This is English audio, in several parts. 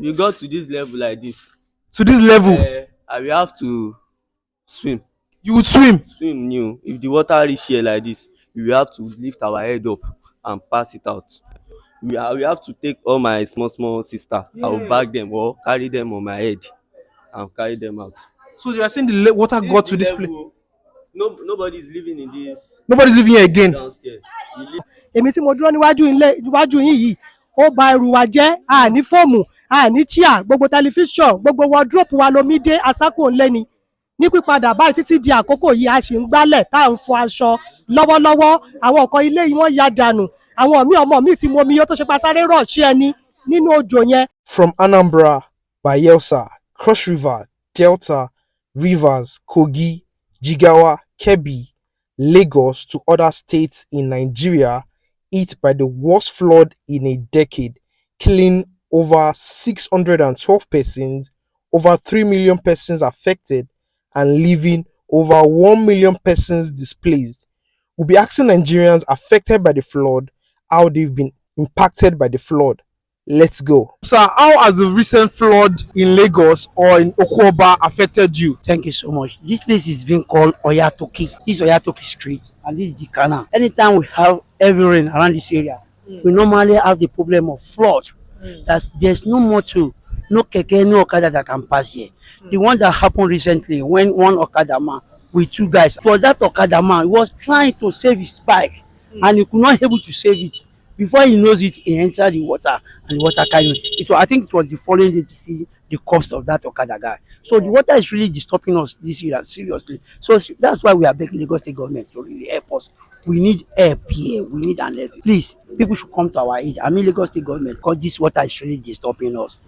You got to this level like this. To this level, I will have to swim. you would swim. Swim new. If the water reach here like this, we will have to lift our head up and pass it out. I will have to take all my small sister. I will bag them or carry them on my head and carry them out. So you are saying the water got to this place. No, nobody is living in this Nobody's living here again. downstairs. We live. èmi tí mo dúró níwájú yín yìí ó ba ẹrù wa jẹ́ àní fóòmù àní chíà gbogbo tẹlifíṣàn gbogbo wọdúrópù wa lomi dé asákò ńlẹ́ ni ní pípadà báyìí títí di àkókò yìí a sì ń gbálẹ̀ tá à ń fọ aṣọ lọ́wọ́lọ́wọ́ àwọn nǹkan ilé yìí wọ́n ya dànù àwọn ọmọ mi ti mu omi yó tó ṣe pa sáré rọ̀ọ̀ṣì ẹni nínú òjò yẹn. From Anambra, Bayelsa, Cross River, Delta, Rivers, Kogi, Jigawa, Kebbi, Lagos to other states in Nigeria hit by the worst flood in a decade, killing over 612 persons, over 3 million persons affected, and leaving over 1 million persons displaced. We'll be asking Nigerians affected by the flood how they've been impacted by the flood. Let's go. Sir, how has the recent flood in Lagos or in Oko Oba affected you? Thank you so much. This place is being called Oyatoki. This is Oyatoki Street, and this is the canal. Anytime we have heavy rain around this area, we normally have the problem of flood. There's no motor, no keke, no Okada that can pass here. The one that happened recently when one Okada man with two guys, but that Okada man was trying to save his bike and he could not able to save it. Before he knows it, he entered the water and the water carried it. I think it was the following day to see the corpse of that Okada guy. So the water is really disturbing us this year seriously. So that's why we are begging the Lagos State government to really help us. We need help here. We need an help. Please, people should come to our aid. I mean Lagos State government, because this water is really disturbing us.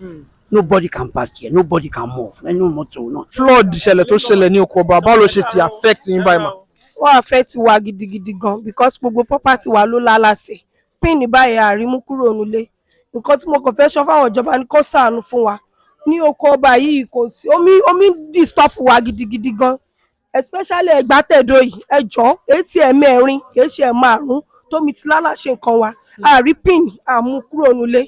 Nobody can pass here. Nobody can move. No motor, no. Flood ṣẹlẹ̀ tó ṣẹlẹ̀ ní Oko Oba, báwo ló ṣe ti affect yín báyìí mà? Ó affect wa gidigidi gan because gbogbo property wa ló lálàsẹ̀ pín báyìí àrímú kúrò nílé nǹkan tí mo kàn fẹ́ sọ fáwọn ìjọba ní kó ṣàánú fún wa ní Oko Oba yìí kò sí omi disturb wa gidigidi gan especially EgbaTedo yìí ẹjọ́ èsì ẹ̀mẹ́rin èsì ẹ̀márùn tómi ti lálàṣẹ nǹkan wa àrí pín àmú kúrò nílé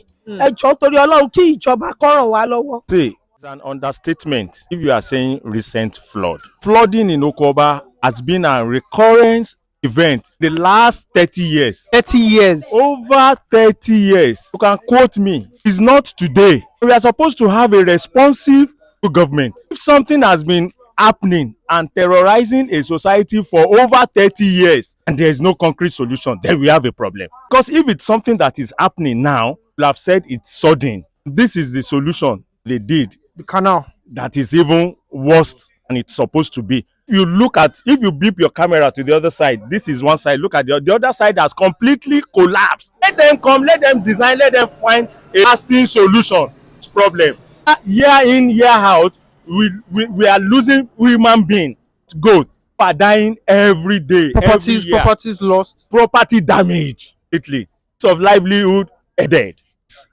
ẹjọ́ torí Ọlọ́run kí ìjọba kó ràn wá lọ́wọ́. Say, it's an understatement if you are saying recent flood. Flooding in Oko Oba has been a recurrent event the last 30 years. 30 years. Over 30 years. You can quote me. It's not today. We are supposed to have a responsive government. If something has been happening and terrorizing a society for over 30 years and there is no concrete solution, then we have a problem. Because if it's something that is happening now, we'll have said it's sudden. This is the solution they did. The canal. That is even worse than it's supposed to be. If you beep your camera to the other side, this is one side, look at the other side has completely collapsed. Let them come, let them design, let them find a lasting solution to this problem. Year in, year out, we are losing human beings. Goats are dying every day. Properties lost. Property damage. Italy. Of livelihood dead.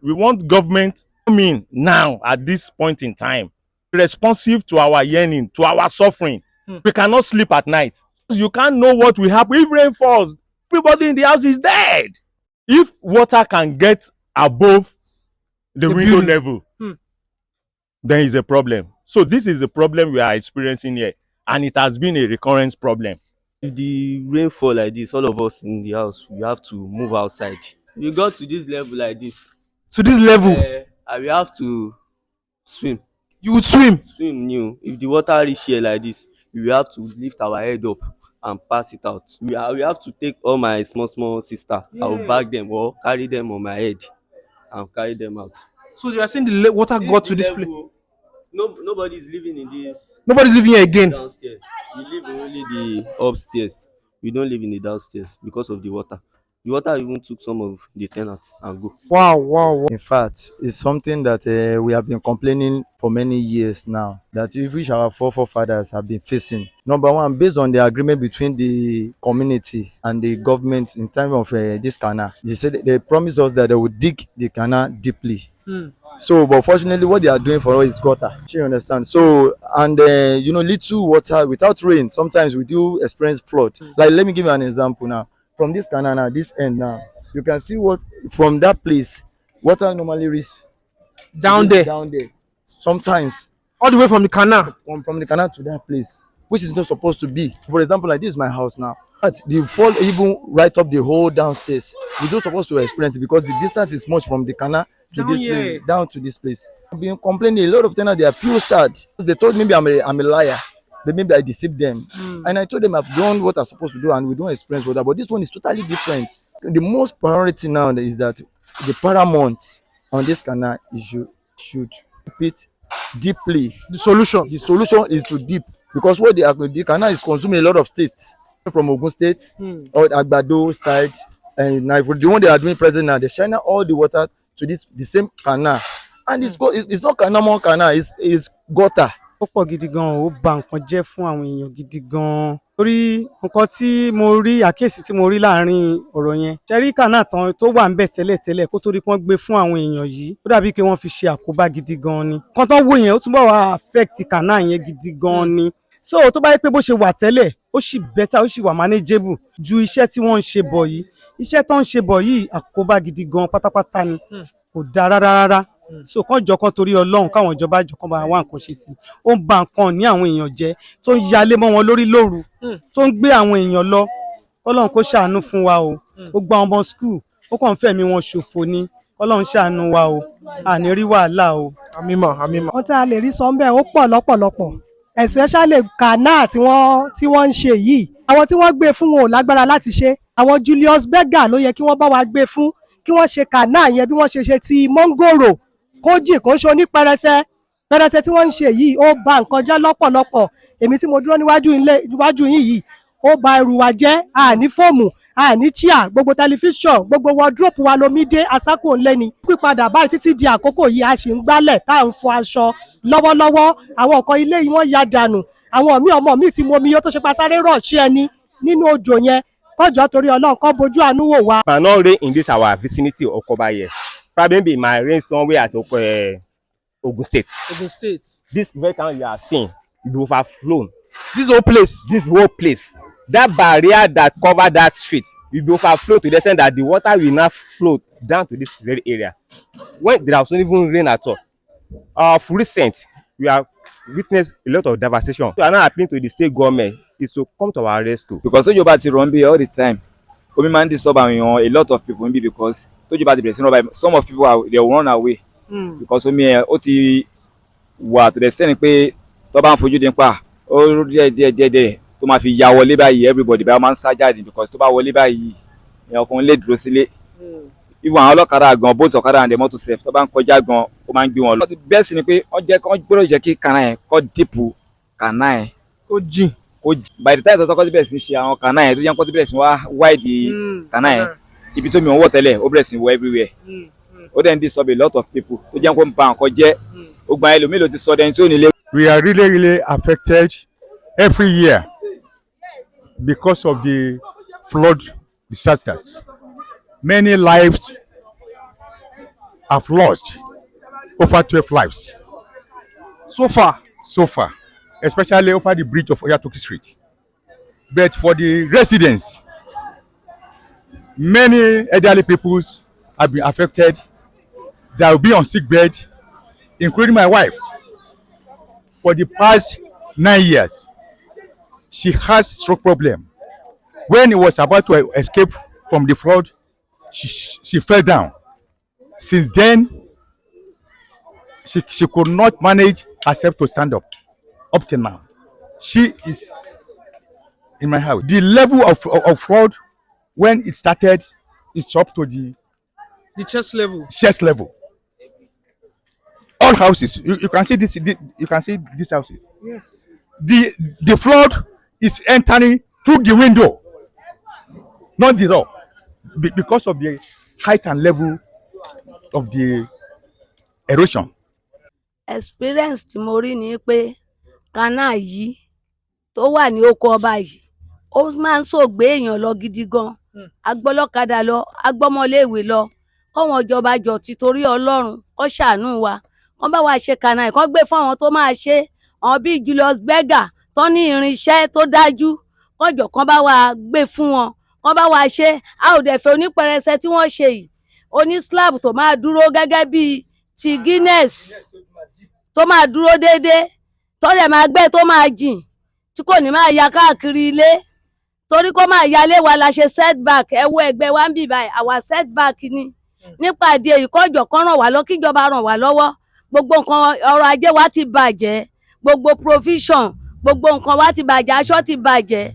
We want government to come in now at this point in time, responsive to our yearning, to our suffering. We cannot sleep at night. You can't know what will happen. If rain falls, everybody in the house is dead. If water can get above the window level, then it's a problem. So this is the problem we are experiencing here, and it has been a recurrent problem. If the rain fall like this, all of us in the house, we have to move outside. You got to this level like this. To this level, I will have to swim. you would swim. Swim new. If the water reach here like this, we will have to lift our head up and pass it out. We have to take all my small sister. I will bag them or carry them on my head and carry them out. So you are saying the water got to this place. Nobody is living in this Nobody's living here again. downstairs. We live in only the upstairs. We don't live in the downstairs because of the water. The water even took some of the tenants and go. Wow. In fact, it's something that we have been complaining for many years now, that which our forefathers have been facing. Number one, based on the agreement between the community and the government in terms of this canal, they promised us that they would dig the canal deeply. So, but fortunately, what they are doing for us is gutter. You understand? So, and little water without rain, sometimes we do experience flood. Like, let me give you an example now. From this canal now, this end now, you can see what from that place, water normally reach Down there. Down there. Sometimes All the way from the canal. from the canal to that place, which is not supposed to be. For example, like this is my house now. But they fall even right up the whole downstairs. We don't supposed to experience it because the distance is much from the canal to this place, down to this place. I've been complaining. A lot of tenants, they feel sad. They told me I'm a liar. But maybe I deceived them. And I told them I've done what I'm supposed to do and we don't experience water. But this one is totally different. The most priority now is that the paramount on this canal should keep it deeply. The solution is to deep because what the canal is consuming a lot of states from Ogun State or EgbaTedo side, and the one they are doing present now, they shine all the water to the same canal, and it's not normal canal, it's gutter. Ó pọ̀ gidi gan, ó ba nǹkan jẹ́ fún àwọn èèyàn gidi gan. Torí nǹkan tí mo rí, àkíyèsí tí mo rí láàrin ọ̀rọ̀ yẹn, ṣẹ́rí kànáà tán tó wà ń bẹ̀ tẹ́lẹ̀tẹ́lẹ̀ kó tó rí pọ́n gbé fún àwọn èèyàn yìí, ó dàbí pé wọ́n fi ṣe àkóbá gidi gan ni. Nǹkan tó wò yẹn ó túbọ̀ wá affect kànáà yẹn gidi gan ni. So tó bá yẹ pé bó ṣe wà tẹ́lẹ̀, ó sì better, ó sì wà manageable ju iṣẹ́ tí wọ́n ń ṣe bọ̀ yìí. Iṣẹ́ tó ń ṣe bọ̀ yìí àkóbá gidi gan pátápátá ni, kò dáa rárá. So kàn jọ kàn torí Ọlọ́run káwọn ìjọba jọ kàn bá wá nǹkan ṣe sí. Ó ń ba nǹkan ní àwọn èèyàn jẹ́, tó ń yalé mọ́ wọn lórí lóru, tó ń gbé àwọn èèyàn lọ. Ọlọ́run kó ṣàánú fún wa o. Ó gba ọmọ school, ó kàn fẹ̀mí wọn ṣòfò ni. Ọlọ́run ṣàánú wa o. Àní rí wàhálà o. Àmín mà. Wọ́n tá a lè rí sọ ń bẹ̀ ó pọ̀ lọ́pọ̀lọpọ̀, especially canal tí wọ́n ń ṣe yìí. Àwọn tí wọ́n gbé fún wọn ò lágbára láti ṣe. Àwọn Julius Berger ló yẹ kí wọ́n bá wa gbé fún, kí wọ́n ṣe canal yẹn bí wọ́n ṣe ti Mongoro, Kogi kò ń ṣe onípẹrẹsẹ tí wọ́n ń ṣe yìí. Ó ba nǹkan jẹ́ lọ́pọ̀lọpọ̀. Èmi tí mo dúró níwájú yín yìí, ó ba ẹrù wa jẹ́. Àní fóòmù, àní chair, gbogbo tẹlifíṣàn, gbogbo wardrobe wa lomi dé asákò ńlẹ́ni. Pípadà báyìí títí di àkókò yìí a sì ń gbálẹ̀ tá à ń fọ aṣọ lọ́wọ́lọ́wọ́. Àwọn nǹkan ilé yìí wọ́n ya dànù. Àwọn ọmọ mi ti momi yó tó ṣe pa sáré rọ̀ṣí ẹni nínú òjò yẹn. Kọ́jọ́ torí Ọlọ́run kó bojú àánú wò wá. Cannot rain in this our vicinity of Oko Oba here. Probably might rain somewhere at Ogun State. This very town you are seeing will be overflown. This whole place. That barrier that cover that street will be overflowed to the extent that the water will not flow down to this very area. When there was not even rain at all. For recent, we have witnessed a lot of devastation. So I'm not appealing to the state government is to come to our rescue. Because tójò bá ti rọ̀ ń bí all the time, omi máa ń disturb àwọn èèyàn, a lot of people ń bí because tójò bá ti bẹ̀rẹ̀ sí rọ̀ báyìí, some of people they will run away. Because omi ẹ̀ ó ti wà to the extent pé tó bá ń fojú dín pa ó díẹ̀ tó máa fi ya wọlé báyìí everybody báyìí máa ń sá jáde because tó bá wọlé báyìí èèyàn kan lè dúró sílé. Ibùn àwọn ọlọ́kadà gan both ọ̀kadà and the motor safe tó bá ń kọjá gan ó máa ń gbé wọn lọ. Bẹ́ẹ̀ sì ni pé wọ́n gbọ́dọ̀ jẹ́ kí kànáà yẹn kọ́ dípù kànáà yẹn Kó jìn. By the time tó kọ́ ti bẹ̀rẹ̀ sí ṣe àwọn kànáà yẹn tó jẹ́ kó ti bẹ̀rẹ̀ sí wá wide kànáà yẹn ibi tó mi ò wọ̀ tẹ́lẹ̀ ó bẹ̀rẹ̀ sí wọ everywhere. Ó dẹ̀ ń disturb a lot of people tó jẹ́ kó ń ba nǹkan jẹ́. Ó gba ẹlòmíì ti sọ dẹni tí ò ní lé. We are really affected every year because of the flood disasters. Many lives have lost, over 12 lives. So far, Especially over the bridge of Oyatoki Street. But for the residents, many elderly people have been affected. They will be on sick bed, including my wife. For the past 9 years, she has stroke problem. When he was about to escape from the flood, she fell down. Since then, she could not manage herself to stand up till now. She is in my house. The level of flood when it started, it's up to the chest level. All houses, you can see this. You can see these houses. Yes. The flood is entering through the window, not the door, because of the height and level of the erosion. Experience tí mo rí ni pé canal yìí tó wà ní Oko Oba yìí ó máa ń ṣògbé èèyàn lọ gidi gan. Agbọ́lọ́kadà lọ, agbọ́mọléèwé lọ. Kọ́wọn ìjọba jọ ti torí Ọlọ́run kó ṣàánú wa. Kọ́n bá wa ṣe canal yìí, kọ́n gbé fún àwọn tó máa ṣe. Àwọn bíi Julius Berger tó ní irinṣẹ́ tó dájú. Kọ́n jọ kọ́n bá wa gbé fún wọn. Kọ́n bá wa ṣe. A ò dẹ̀ fẹ́ onípẹrẹsẹ tí wọ́n ṣe yìí. Oní slab tó máa dúró gẹ́gẹ́ bí ti Guinness tó máa dúró déédéé tó dẹ̀ máa gbẹ́ tó máa jìn tí kò ní máa ya káàkiri ilé torí kó máa yálé wa la ṣe setback ẹ wo ẹgbẹ́ wa ń bì báyìí àwa setback ni nípa ìdí èyí kọjọ kan ràn wá lọ kíjọba ràn wá lọ́wọ́ gbogbo nǹkan ọrọ̀ ajé wa ti bàjẹ́ gbogbo provision gbogbo nǹkan wa ti bàjẹ́ aṣọ ti bàjẹ́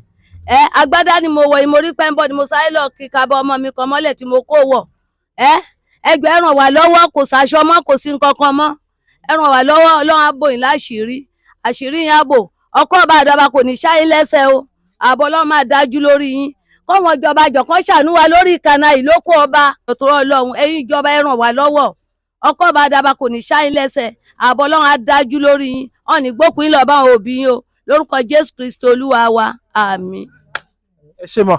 agbádá ni mo wọ̀ ìmorí pẹ́ńbọ̀ ni mo sáré lọ kíka bọ ọmọ mi kan mọ́lẹ̀ tí mo kó wọ̀ ẹgbẹ́ ràn wá lọ́wọ́ kò sáṣọ mọ́ kò sí nǹkan kan mọ́ ẹ ràn wá lọ́wọ́ Ọlọ́run á bò yín láṣìírí àṣírí yín á bò ọkọ̀ ọba àdàbà kò ní ṣáyé lẹ́sẹ̀ o ààbò Ọlọ́run máa dájú lórí yín kọ́wọn ìjọba jọ̀kan ṣàánú wa lórí ìkànnà ìlókò ọba òtòrò Ọlọ́run ẹ̀yin ìjọba ẹ ràn wá lọ́wọ́ ọkọ̀ ọba àdàbà kò ní ṣáyé lẹ́sẹ̀ ààbò Ọlọ́run á dájú lórí yín ọ̀nì gbókùn yín lọ́ọ́ bá àwọn òbí yín o lórúkọ Jésù Kristi Olúwa wa àmín. ẹ ṣé mà.